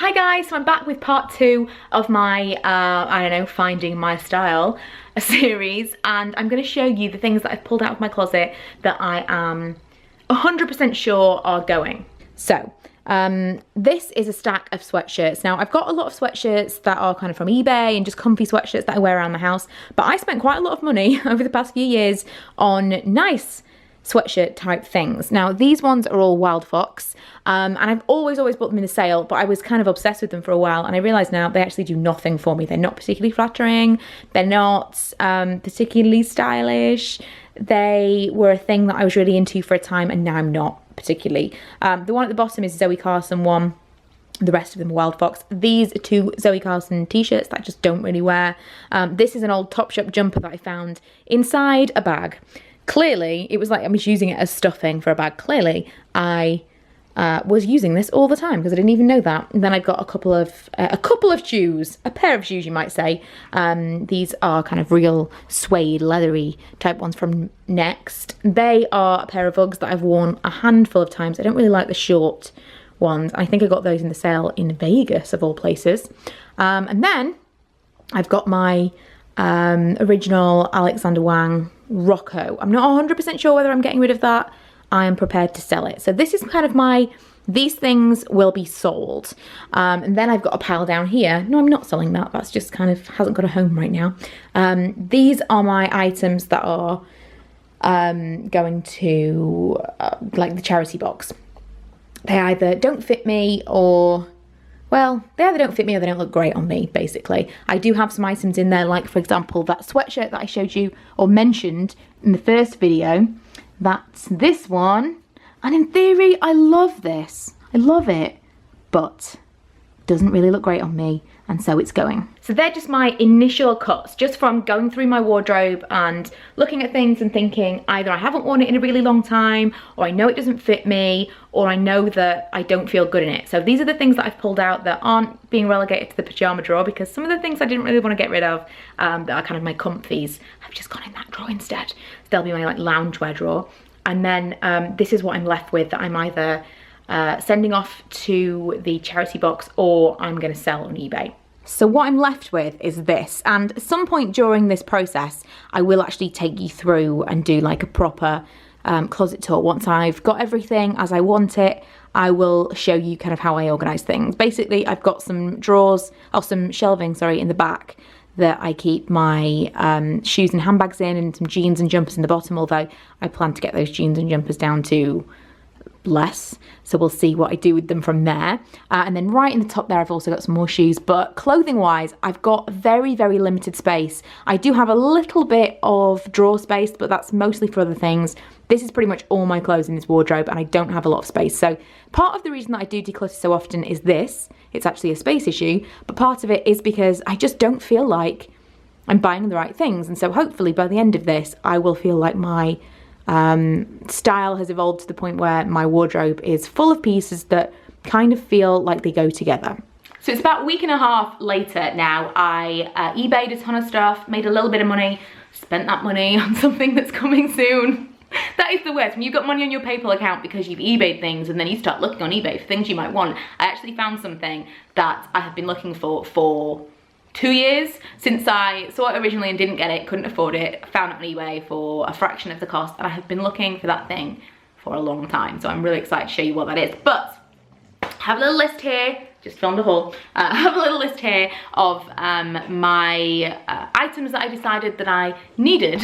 Hi guys, so I'm back with part 2 of my, I don't know, finding my style series, and I'm going to show you the things that I've pulled out of my closet that I am 100% sure are going. So, this is a stack of sweatshirts. Now, I've got a lot of sweatshirts that are kind of from eBay and just comfy sweatshirts that I wear around the house, but I spent quite a lot of money over the past few years on nice sweatshirt type things. Now these ones are all Wild Fox, and I've always bought them in a sale, but I was kind of obsessed with them for a while, and I realised now they actually do nothing for me. They're not particularly flattering, they're not particularly stylish. They were a thing that I was really into for a time, and now I'm not particularly. The one at the bottom is Zoe Carson one. The rest of them are Wild Fox. These are 2 Zoe Carson t-shirts that I just don't really wear. This is an old Topshop jumper that I found inside a bag. Clearly, it was like I was using it as stuffing for a bag. Clearly, I was using this all the time because I didn't even know that. And then I've got a couple of shoes, a pair of shoes, you might say. These are kind of real suede, leathery type ones from Next. They are a pair of Uggs that I've worn a handful of times. I don't really like the short ones. I think I got those in the sale in Vegas, of all places. And then I've got my original Alexander Wang Rocco. I'm not 100% sure whether I'm getting rid of that. I am prepared to sell it. So this is kind of my, these things will be sold. And then I've got a pile down here. No, I'm not selling that. That's just kind of hasn't got a home right now. These are my items that are going to like the charity box. They either don't fit me or, well, they either don't fit me or they don't look great on me, basically. I do have some items in there, like, for example, that sweatshirt that I showed you or mentioned in the first video. That's this one. And in theory, I love this. I love it. But it doesn't really look great on me, and so it's going. So they're just my initial cuts, just from going through my wardrobe and looking at things and thinking either I haven't worn it in a really long time, or I know it doesn't fit me, or I know that I don't feel good in it. So these are the things that I've pulled out that aren't being relegated to the pajama drawer, because some of the things I didn't really want to get rid of that are kind of my comfies have just gone in that drawer instead. So they'll be my like loungewear drawer. And then this is what I'm left with that I'm either sending off to the charity box or I'm going to sell on eBay. So what I'm left with is this, and at some point during this process I will actually take you through and do like a proper closet tour. Once I've got everything as I want it, I will show you kind of how I organise things. Basically, I've got some drawers, or some shelving, sorry, in the back that I keep my shoes and handbags in, and some jeans and jumpers in the bottom, although I plan to get those jeans and jumpers down to less, so we'll see what I do with them from there. And then right in the top there I've also got some more shoes, but clothing wise I've got very limited space. I do have a little bit of drawer space, but that's mostly for other things. This is pretty much all my clothes in this wardrobe, and I don't have a lot of space. So part of the reason that I do declutter so often is this. It's actually a space issue, but part of it is because I just don't feel like I'm buying the right things. And so hopefully by the end of this I will feel like my style has evolved to the point where my wardrobe is full of pieces that kind of feel like they go together. So it's about a week and a half later now. I eBayed a ton of stuff, made a little bit of money, spent that money on something that's coming soon. That is the worst, when you've got money on your PayPal account because you've eBayed things and then you start looking on eBay for things you might want. I actually found something that I have been looking for 2 years. Since I saw it originally and didn't get it, couldn't afford it, found it on eBay for a fraction of the cost, and I have been looking for that thing for a long time. So I'm really excited to show you what that is. But I have a little list here, just filmed a haul. I have a little list here of my items that I decided that I needed.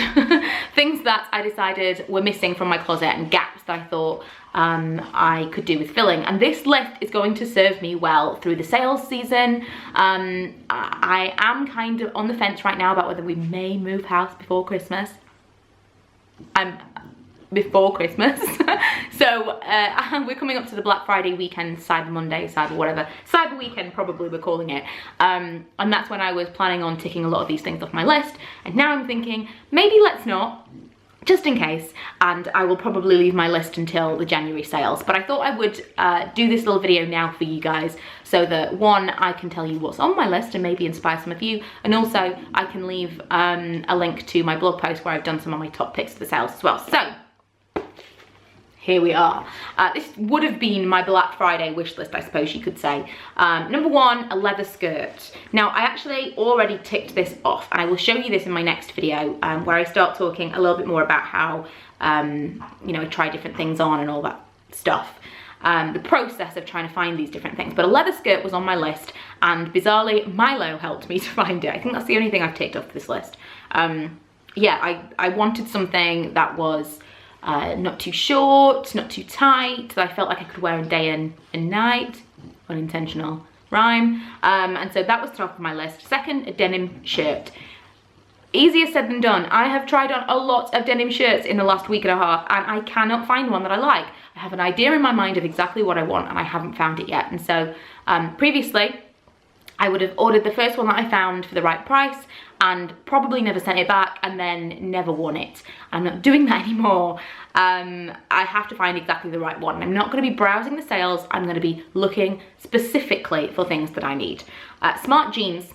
Things that I decided were missing from my closet and gaps that I thought I could do with filling. And this list is going to serve me well through the sales season. I am kind of on the fence right now about whether we may move house before Christmas. Before Christmas. So we're coming up to the Black Friday weekend, Cyber Monday, Cyber whatever, Cyber weekend probably we're calling it, and that's when I was planning on ticking a lot of these things off my list, and now I'm thinking maybe let's not, just in case, and I will probably leave my list until the January sales. But I thought I would do this little video now for you guys, so that one, I can tell you what's on my list and maybe inspire some of you, and also I can leave a link to my blog post where I've done some of my top picks for the sales as well. So here we are. This would have been my Black Friday wish list, I suppose you could say. Number one, a leather skirt. Now, I actually already ticked this off, and I will show you this in my next video, where I start talking a little bit more about how, you know, I try different things on and all that stuff. The process of trying to find these different things. But a leather skirt was on my list, and bizarrely, Milo helped me to find it. I think that's the only thing I've ticked off this list. Yeah, I wanted something that was not too short, not too tight, that I felt like I could wear in day and night. Unintentional rhyme. And so that was top of my list. Second, a denim shirt. Easier said than done. I have tried on a lot of denim shirts in the last week and a half, and I cannot find one that I like. I have an idea in my mind of exactly what I want, and I haven't found it yet. And so previously, I would have ordered the first one that I found for the right price and probably never sent it back and then never worn it. I'm not doing that anymore. I have to find exactly the right one. And I'm not going to be browsing the sales. I'm going to be looking specifically for things that I need. Smart jeans.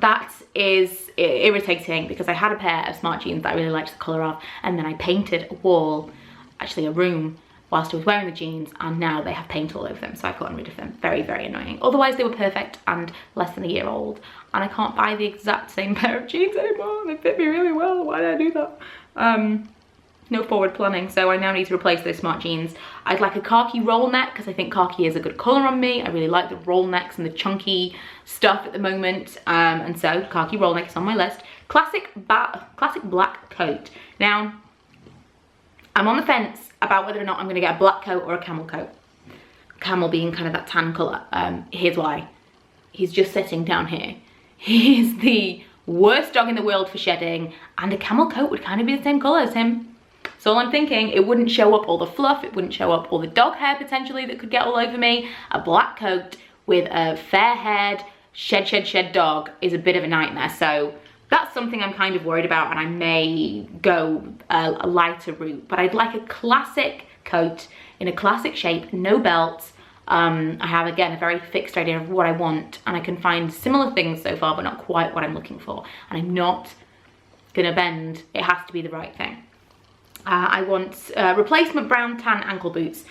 That is irritating because I had a pair of smart jeans that I really liked the colour of, and then I painted a wall, actually a room, whilst I was wearing the jeans, and now they have paint all over them, so I've gotten rid of them. Very, very annoying. Otherwise, they were perfect and less than a year old, and I can't buy the exact same pair of jeans anymore. They fit me really well. Why did I do that? No forward planning, so I now need to replace those smart jeans. I'd like a khaki roll neck because I think khaki is a good colour on me. I really like the roll necks and the chunky stuff at the moment, and so khaki roll neck is on my list. Classic black coat. Now, I'm on the fence about whether or not I'm going to get a black coat or a camel coat. Camel being kind of that tan colour. Here's why. He's just sitting down here. He is the worst dog in the world for shedding, and a camel coat would kind of be the same colour as him. So I'm thinking it wouldn't show up all the fluff, it wouldn't show up all the dog hair potentially that could get all over me. A black coat with a fair-haired, shed dog is a bit of a nightmare. So that's something I'm kind of worried about, and I may go a lighter route. But I'd like a classic coat in a classic shape, no belts. I have, again, a very fixed idea of what I want, and I can find similar things so far, but not quite what I'm looking for. And I'm not gonna bend. It has to be the right thing. I want replacement brown tan ankle boots.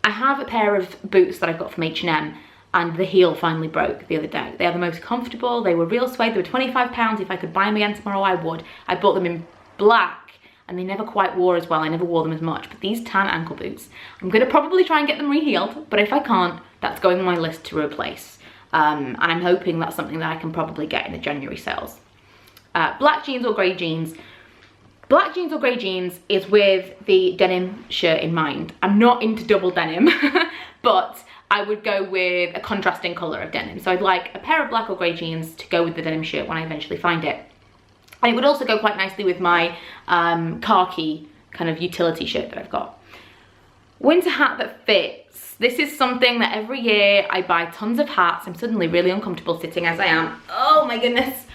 I have a pair of boots that I got from H&M, and the heel finally broke the other day. They are the most comfortable. They were real suede. They were £25. If I could buy them again tomorrow, I would. I bought them in black, and they never quite wore as well. I never wore them as much. But these tan ankle boots, I'm going to probably try and get them reheeled, but if I can't, that's going on my list to replace. And I'm hoping that's something that I can probably get in the January sales. Black jeans or grey jeans. Black jeans or grey jeans is with the denim shirt in mind. I'm not into double denim, but I would go with a contrasting colour of denim. So I'd like a pair of black or grey jeans to go with the denim shirt when I eventually find it. And it would also go quite nicely with my khaki kind of utility shirt that I've got. Winter hat that fits. This is something that every year I buy tons of hats. I'm suddenly really uncomfortable sitting as I am. Oh my goodness.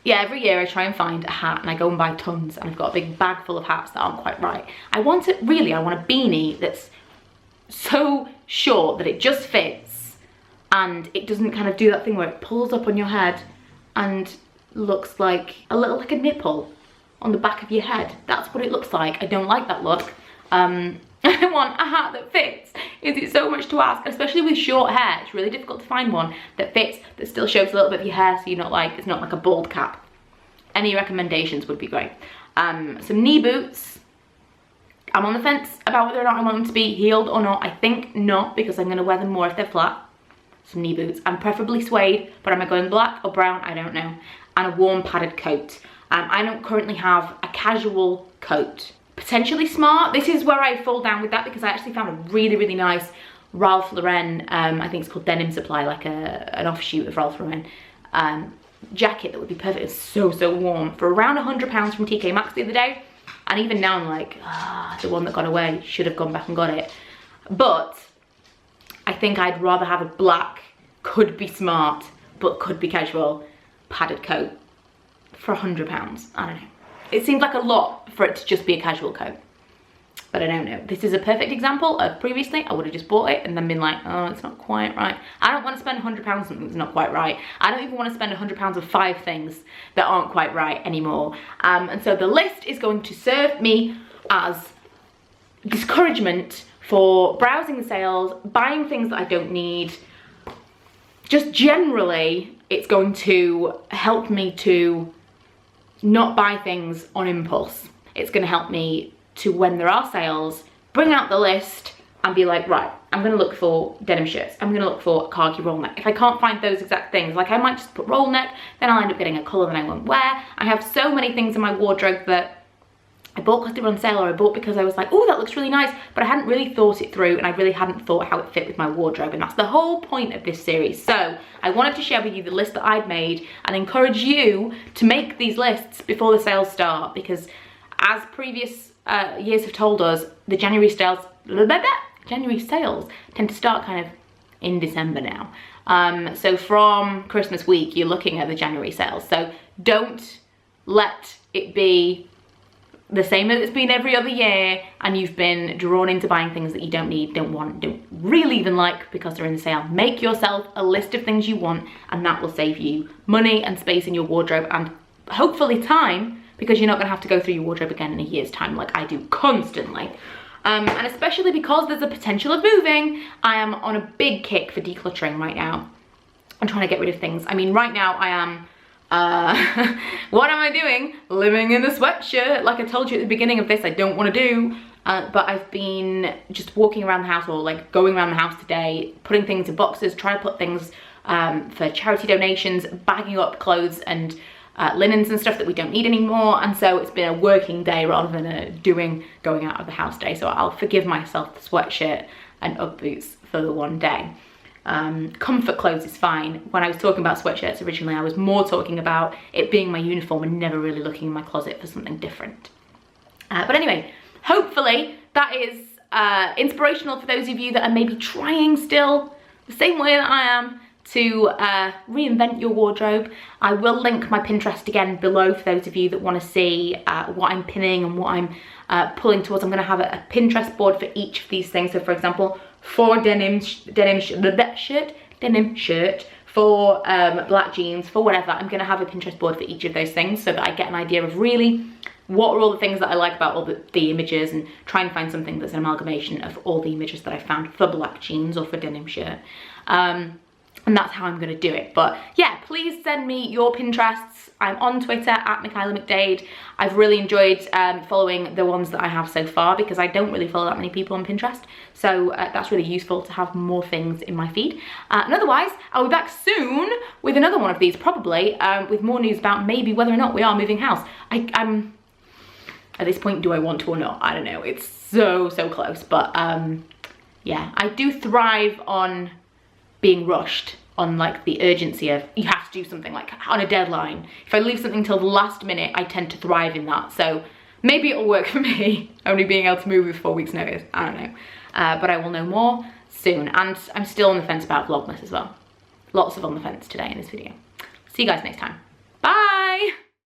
Yeah, every year I try and find a hat and I go and buy tons, and I've got a big bag full of hats that aren't quite right. I want a beanie that's so short that it just fits and it doesn't kind of do that thing where it pulls up on your head and looks like a nipple on the back of your head. That's what it looks like. I don't like that look. I want a hat that fits. Is it so much to ask? Especially with short hair, it's really difficult to find one that fits, that still shows a little bit of your hair, so you're not like, it's not like a bald cap. Any recommendations would be great. Some knee boots. I'm on the fence about whether or not I want them to be heeled or not. I think not, because I'm gonna wear them more if they're flat. Some knee boots, and preferably suede, but am I going black or brown? I don't know. And a warm padded coat. I don't currently have a casual coat. Potentially smart. This is where I fall down with that, because I actually found a really, really nice Ralph Lauren, I think it's called Denim Supply, like an offshoot of Ralph Lauren, jacket that would be perfect. It's so, so warm, for around £100 from TK Maxx the other day. And even now I'm like, the one that got away, should have gone back and got it. But I think I'd rather have a black, could be smart, but could be casual, padded coat for £100. I don't know. It seems like a lot for it to just be a casual coat, but I don't know. This is a perfect example of previously I would have just bought it and then been like, oh, it's not quite right. I don't want to spend £100 on something that's not quite right. I don't even want to spend £100 on 5 things that aren't quite right anymore. And so the list is going to serve me as discouragement for browsing the sales, buying things that I don't need. Just generally, it's going to help me to not buy things on impulse. It's going to help me to, when there are sales, bring out the list and be like, right, I'm going to look for denim shirts. I'm going to look for a khaki roll neck. If I can't find those exact things, like I might just put roll neck, then I'll end up getting a colour that I won't wear. I have so many things in my wardrobe that I bought because they were on sale, or I bought because I was like, oh, that looks really nice, but I hadn't really thought it through, and I really hadn't thought how it fit with my wardrobe, and that's the whole point of this series. So I wanted to share with you the list that I'd made and encourage you to make these lists before the sales start, because as previous years have told us, the January sales tend to start kind of in December now. So from Christmas week, you're looking at the January sales. So don't let it be the same as it's been every other year and you've been drawn into buying things that you don't need, don't want, don't really even like because they're in the sale. Make yourself a list of things you want, and that will save you money and space in your wardrobe, and hopefully time, because you're not going to have to go through your wardrobe again in a year's time like I do constantly. And especially because there's a potential of moving, I am on a big kick for decluttering right now. I'm trying to get rid of things. I mean, right now I am, what am I doing? Living in a sweatshirt, like I told you at the beginning of this, I don't want to do. But I've been just walking around the house, or like going around the house today, putting things in boxes, trying to put things for charity donations, bagging up clothes and linens and stuff that we don't need anymore. And so it's been a working day rather than a going out of the house day. So I'll forgive myself the sweatshirt and Ugg boots for the one day. Comfort clothes is fine. When I was talking about sweatshirts originally, I was more talking about it being my uniform and never really looking in my closet for something different. But anyway, hopefully that is inspirational for those of you that are maybe trying still the same way that I am to reinvent your wardrobe. I will link my Pinterest again below for those of you that want to see what I'm pinning and what I'm pulling towards. I'm going to have a Pinterest board for each of these things. So for example, for denim shirt, for black jeans, for whatever, I'm going to have a Pinterest board for each of those things so that I get an idea of really what are all the things that I like about all the images, and try and find something that's an amalgamation of all the images that I found for black jeans or for denim shirt. And that's how I'm going to do it. But yeah, please send me your Pinterests. I'm on Twitter at Michaela McDade. I've really enjoyed following the ones that I have so far, because I don't really follow that many people on Pinterest. So that's really useful to have more things in my feed. And otherwise, I'll be back soon with another one of these, probably with more news about maybe whether or not we are moving house. I'm at this point, do I want to or not? I don't know. It's so close. But yeah, I do thrive on being rushed, on like the urgency of you have to do something, like on a deadline. If I leave something till the last minute, I tend to thrive in that. So maybe it'll work for me, only being able to move with 4 weeks notice. I don't know. But I will know more soon. And I'm still on the fence about Vlogmas as well. Lots of on the fence today in this video. See you guys next time. Bye.